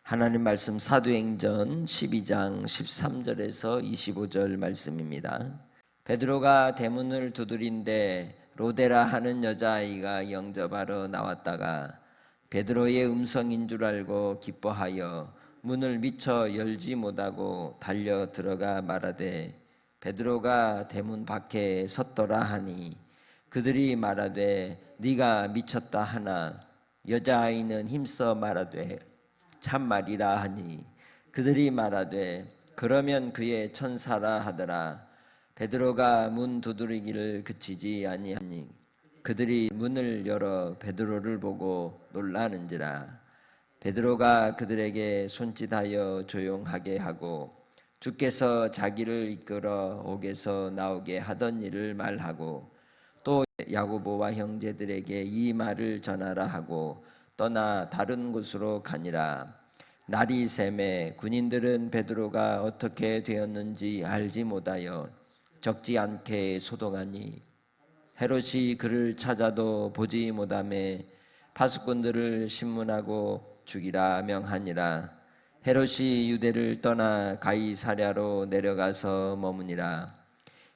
하나님 말씀 사도행전 12장 13절에서 25절 말씀입니다. 베드로가 대문을 두드린데 로데라 하는 여자아이가 영접하러 나왔다가 베드로의 음성인 줄 알고 기뻐하여 문을 미처 열지 못하고 달려 들어가 말하되 베드로가 대문 밖에 섰더라 하니 그들이 말하되 네가 미쳤다 하나 여자아이는 힘써 말하되 참말이라 하니 그들이 말하되 그러면 그의 천사라 하더라. 베드로가 문 두드리기를 그치지 아니하니 그들이 문을 열어 베드로를 보고 놀라는지라. 베드로가 그들에게 손짓하여 조용하게 하고 주께서 자기를 이끌어 옥에서 나오게 하던 일을 말하고 또 야고보와 형제들에게 이 말을 전하라 하고 떠나 다른 곳으로 가니라. 날이 새매 군인들은 베드로가 어떻게 되었는지 알지 못하여 적지 않게 소동하니 헤롯이 그를 찾아도 보지 못하매 파수꾼들을 신문하고 죽이라 명하니라. 헤롯이 유대를 떠나 가이사랴로 내려가서 머무니라.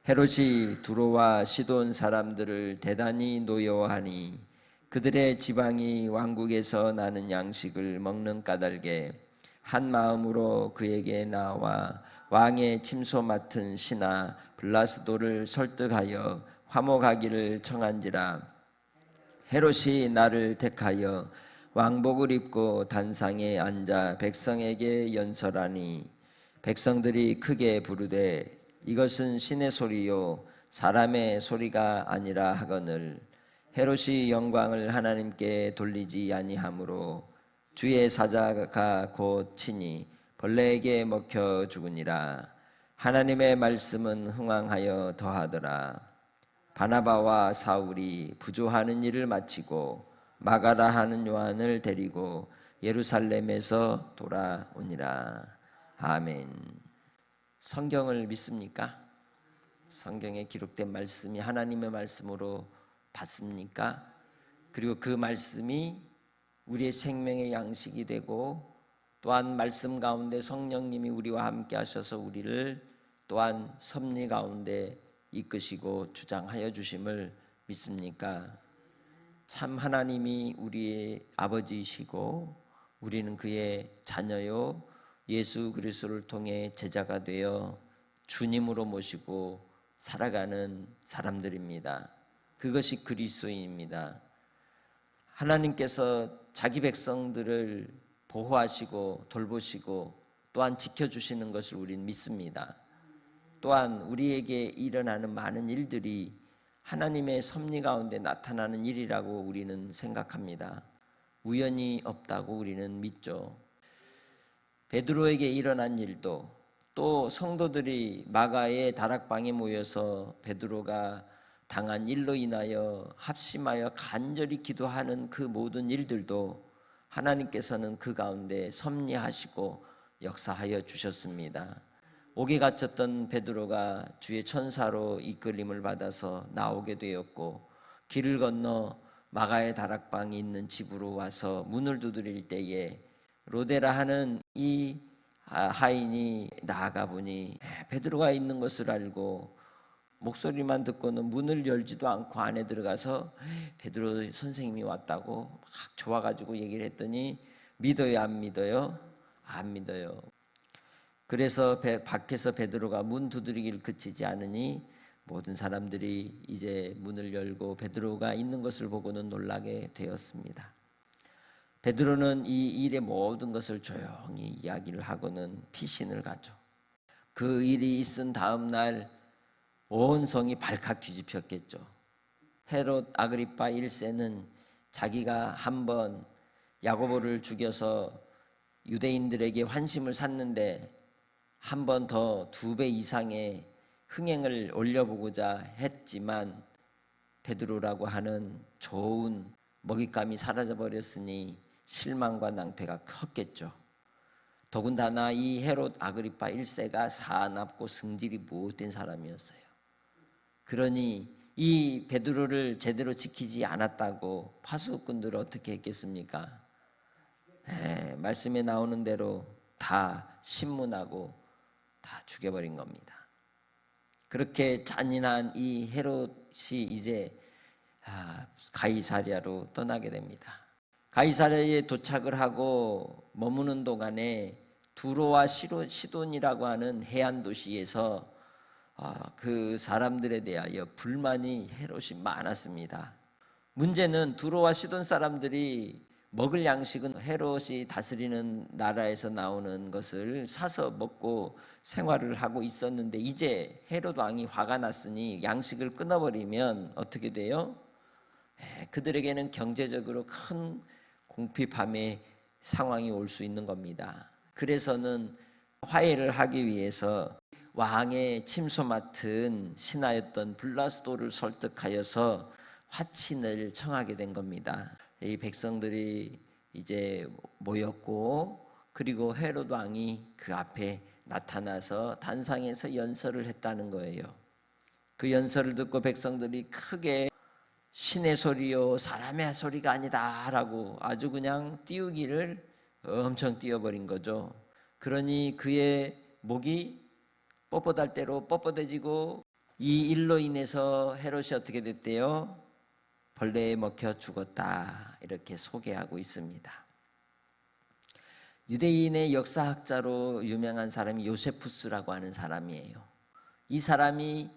헤롯이 두로와 시돈 사람들을 대단히 노여워하니 그들의 지방이 왕국에서 나는 양식을 먹는 까닭에 한 마음으로 그에게 나와 왕의 침소 맡은 신하 블라스도를 설득하여 화목하기를 청한지라. 헤롯이 나를 택하여 왕복을 입고 단상에 앉아 백성에게 연설하니 백성들이 크게 부르되 이것은 신의 소리요 사람의 소리가 아니라 하거늘 헤롯이 영광을 하나님께 돌리지 아니하므로 주의 사자가 곧 친히 벌레에게 먹혀 죽으니라. 하나님의 말씀은 흥왕하여 더하더라. 바나바와 사울이 부조하는 일을 마치고 마가라 하는 요한을 데리고 예루살렘에서 돌아오니라. 아멘. 성경을 믿습니까? 성경에 기록된 말씀이 하나님의 말씀으로 받습니까? 그리고 그 말씀이 우리의 생명의 양식이 되고 또한 말씀 가운데 성령님이 우리와 함께 하셔서 우리를 또한 섭리 가운데 이끄시고 주장하여 주심을 믿습니까? 참 하나님이 우리의 아버지이시고 우리는 그의 자녀요 예수 그리스도를 통해 제자가 되어 주님으로 모시고 살아가는 사람들입니다. 그것이 그리스도인입니다. 하나님께서 자기 백성들을 보호하시고 돌보시고 또한 지켜주시는 것을 우리는 믿습니다. 또한 우리에게 일어나는 많은 일들이 하나님의 섭리 가운데 나타나는 일이라고 우리는 생각합니다. 우연이 없다고 우리는 믿죠. 베드로에게 일어난 일도 또 성도들이 마가의 다락방에 모여서 베드로가 당한 일로 인하여 합심하여 간절히 기도하는 그 모든 일들도 하나님께서는 그 가운데 섭리하시고 역사하여 주셨습니다. 옥에 갇혔던 베드로가 주의 천사로 이끌림을 받아서 나오게 되었고 길을 건너 마가의 다락방이 있는 집으로 와서 문을 두드릴 때에 로데라 하는 이 하인이 나아가 보니 베드로가 있는 것을 알고 목소리만 듣고는 문을 열지도 않고 안에 들어가서 베드로 선생님이 왔다고 막 좋아가지고 얘기를 했더니 믿어요 안 믿어요? 안 믿어요. 그래서 밖에서 베드로가 문 두드리기를 그치지 않으니 모든 사람들이 이제 문을 열고 베드로가 있는 것을 보고는 놀라게 되었습니다. 베드로는 이 일의 모든 것을 조용히 이야기를 하고는 피신을 가죠. 그 일이 있은 다음 날 온 성이 발칵 뒤집혔겠죠. 헤롯 아그리파 1세는 자기가 한번 야고보를 죽여서 유대인들에게 환심을 샀는데 한 번 더 2배 이상의 흥행을 올려보고자 했지만 베드로라고 하는 좋은 먹잇감이 사라져버렸으니 실망과 낭패가 컸겠죠. 더군다나 이 헤롯 아그리파 1세가 사납고 승질이 못된 사람이었어요. 그러니 이 베드로를 제대로 지키지 않았다고 파수꾼들은 어떻게 했겠습니까? 말씀에 나오는 대로 다 신문하고 다 죽여버린 겁니다. 그렇게 잔인한 이 헤롯이 이제 가이사랴로 떠나게 됩니다. 가이사랴에 도착을 하고 머무는 동안에 두로와 시돈이라고 하는 해안 도시에서 그 사람들에 대하여 불만이 헤롯이 많았습니다. 문제는 두로와 시돈 사람들이 먹을 양식은 헤롯이 다스리는 나라에서 나오는 것을 사서 먹고 생활을 하고 있었는데, 이제 헤롯 왕이 화가 났으니 양식을 끊어버리면 어떻게 돼요? 그들에게는 경제적으로 큰 궁핍함의 상황이 올 수 있는 겁니다. 그래서는 화해를 하기 위해서 왕의 침소 맡은 신하였던 블라스도를 설득하여서 화친을 청하게 된 겁니다. 이 백성들이 이제 모였고, 그리고 헤롯 왕이 그 앞에 나타나서 단상에서 연설을 했다는 거예요. 그 연설을 듣고 백성들이 크게 신의 소리요 사람의 소리가 아니다라고 아주 그냥 띄우기를 엄청 띄워버린 거죠. 그러니 그의 목이 뻣뻣할 대로 뻣뻣해지고, 이 일로 인해서 헤롯이 어떻게 됐대요? 벌레에 먹혀 죽었다, 이렇게 소개하고 있습니다. 유대인의 역사학자로 유명한 사람이 요세푸스라고 하는 사람이에요. 이 사람이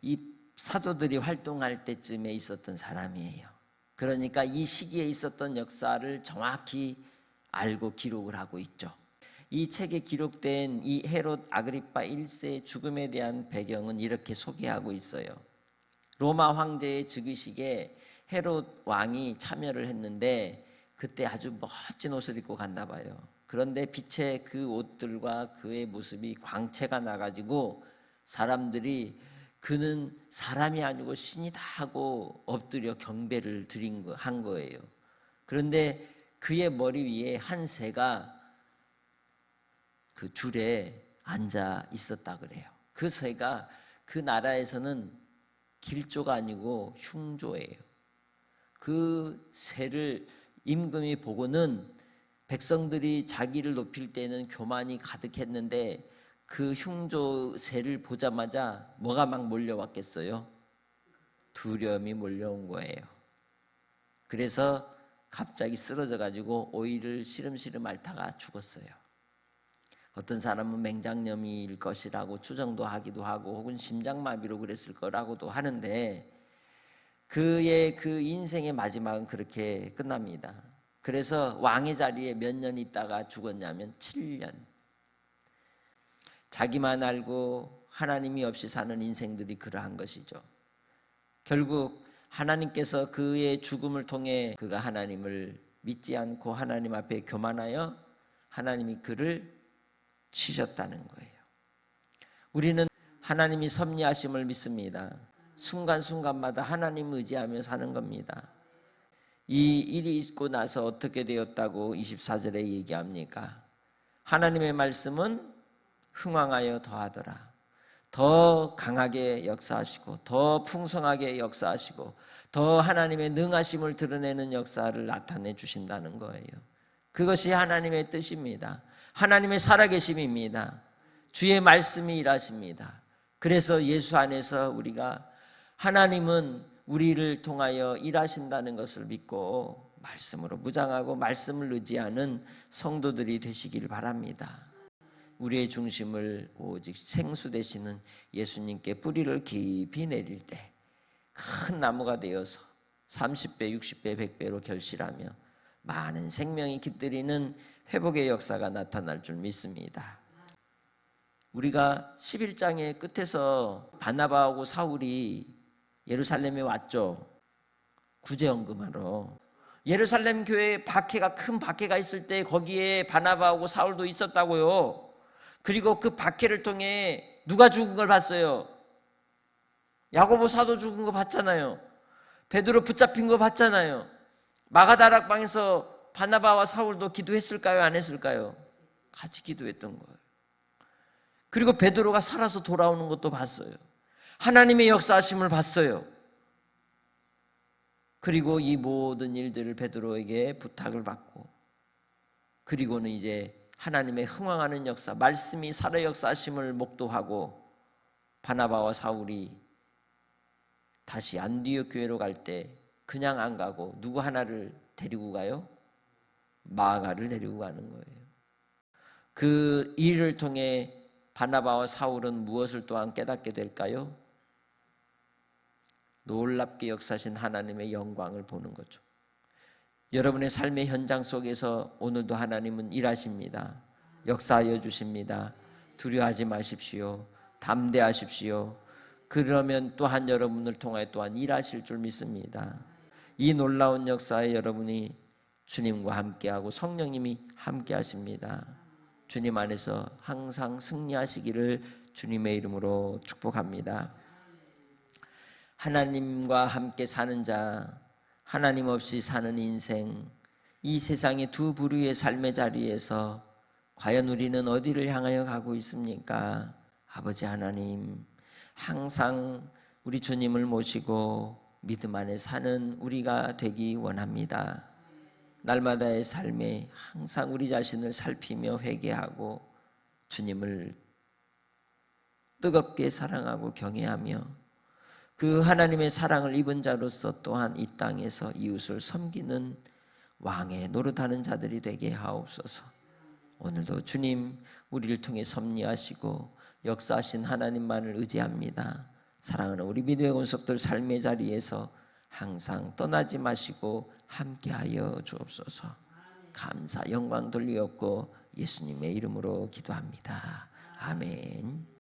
이 사도들이 활동할 때쯤에 있었던 사람이에요. 그러니까 이 시기에 있었던 역사를 정확히 알고 기록을 하고 있죠. 이 책에 기록된 이 헤롯 아그리파 1세의 죽음에 대한 배경은 이렇게 소개하고 있어요. 로마 황제의 즉위식에 헤롯 왕이 참여를 했는데, 그때 아주 멋진 옷을 입고 갔나 봐요. 그런데 빛의 그 옷들과 그의 모습이 광채가 나가지고 사람들이 그는 사람이 아니고 신이다 하고 엎드려 경배를 한 거예요. 그런데 그의 머리 위에 한 새가 그 줄에 앉아 있었다 그래요. 그 새가 그 나라에서는 길조가 아니고 흉조예요. 그 새를 임금이 보고는 백성들이 자기를 높일 때는 교만이 가득했는데, 그 흉조 새를 보자마자 뭐가 막 몰려왔겠어요? 두려움이 몰려온 거예요. 그래서 갑자기 쓰러져 가지고 오이를 시름시름 앓다가 죽었어요. 어떤 사람은 맹장염일 것이라고 추정도 하기도 하고, 혹은 심장마비로 그랬을 거라고도 하는데, 그의 그 인생의 마지막은 그렇게 끝납니다. 그래서 왕의 자리에 몇 년 있다가 죽었냐면 7년. 자기만 알고 하나님이 없이 사는 인생들이 그러한 것이죠. 결국 하나님께서 그의 죽음을 통해 그가 하나님을 믿지 않고 하나님 앞에 교만하여 하나님이 그를 치셨다는 거예요. 우리는 하나님이 섭리하심을 믿습니다. 순간순간마다 하나님 의지하며 사는 겁니다. 이 일이 있고 나서 어떻게 되었다고 24절에 얘기합니까? 하나님의 말씀은 흥왕하여 더하더라. 더 강하게 역사하시고, 더 풍성하게 역사하시고, 더 하나님의 능하심을 드러내는 역사를 나타내 주신다는 거예요. 그것이 하나님의 뜻입니다. 하나님의 살아계심입니다. 주의 말씀이 일하십니다. 그래서 예수 안에서 우리가 하나님은 우리를 통하여 일하신다는 것을 믿고 말씀으로 무장하고 말씀을 의지하는 성도들이 되시길 바랍니다. 우리의 중심을 오직 생수 되시는 예수님께 뿌리를 깊이 내릴 때 큰 나무가 되어서 30배, 60배, 100배로 결실하며 많은 생명이 깃들이는 회복의 역사가 나타날 줄 믿습니다. 우리가 11장의 끝에서 바나바하고 사울이 예루살렘에 왔죠. 구제헌금하러. 예루살렘 교회에 박해가, 큰 박해가 있을 때 거기에 바나바하고 사울도 있었다고요. 그리고 그 박해를 통해 누가 죽은 걸 봤어요? 야고보 사도 죽은 거 봤잖아요. 베드로 붙잡힌 거 봤잖아요. 마가다락방에서 바나바와 사울도 기도했을까요? 안 했을까요? 같이 기도했던 거예요. 그리고 베드로가 살아서 돌아오는 것도 봤어요. 하나님의 역사하심을 봤어요. 그리고 이 모든 일들을 베드로에게 부탁을 받고 그리고는 이제 하나님의 흥왕하는 역사, 말씀이 살아 역사하심을 목도하고 바나바와 사울이 다시 안디옥 교회로 갈 때 그냥 안 가고 누구 하나를 데리고 가요? 마가를 데리고 가는 거예요. 그 일을 통해 바나바와 사울은 무엇을 또한 깨닫게 될까요? 놀랍게 역사하신 하나님의 영광을 보는 거죠. 여러분의 삶의 현장 속에서 오늘도 하나님은 일하십니다. 역사하여 주십니다. 두려워하지 마십시오. 담대하십시오. 그러면 또한 여러분을 통하여 또한 일하실 줄 믿습니다. 이 놀라운 역사에 여러분이 주님과 함께하고 성령님이 함께하십니다. 주님 안에서 항상 승리하시기를 주님의 이름으로 축복합니다. 하나님과 함께 사는 자, 하나님 없이 사는 인생, 이 세상의 두 부류의 삶의 자리에서 과연 우리는 어디를 향하여 가고 있습니까? 아버지 하나님, 항상 우리 주님을 모시고 믿음 안에 사는 우리가 되기 원합니다. 날마다의 삶에 항상 우리 자신을 살피며 회개하고 주님을 뜨겁게 사랑하고 경외하며 그 하나님의 사랑을 입은 자로서 또한 이 땅에서 이웃을 섬기는 왕의 노릇하는 자들이 되게 하옵소서. 오늘도 주님 우리를 통해 섭리하시고 역사하신 하나님만을 의지합니다. 사랑하는 우리 믿음의 권속들 삶의 자리에서 항상 떠나지 마시고 함께하여 주옵소서. 감사 영광 돌리옵고 예수님의 이름으로 기도합니다. 아멘.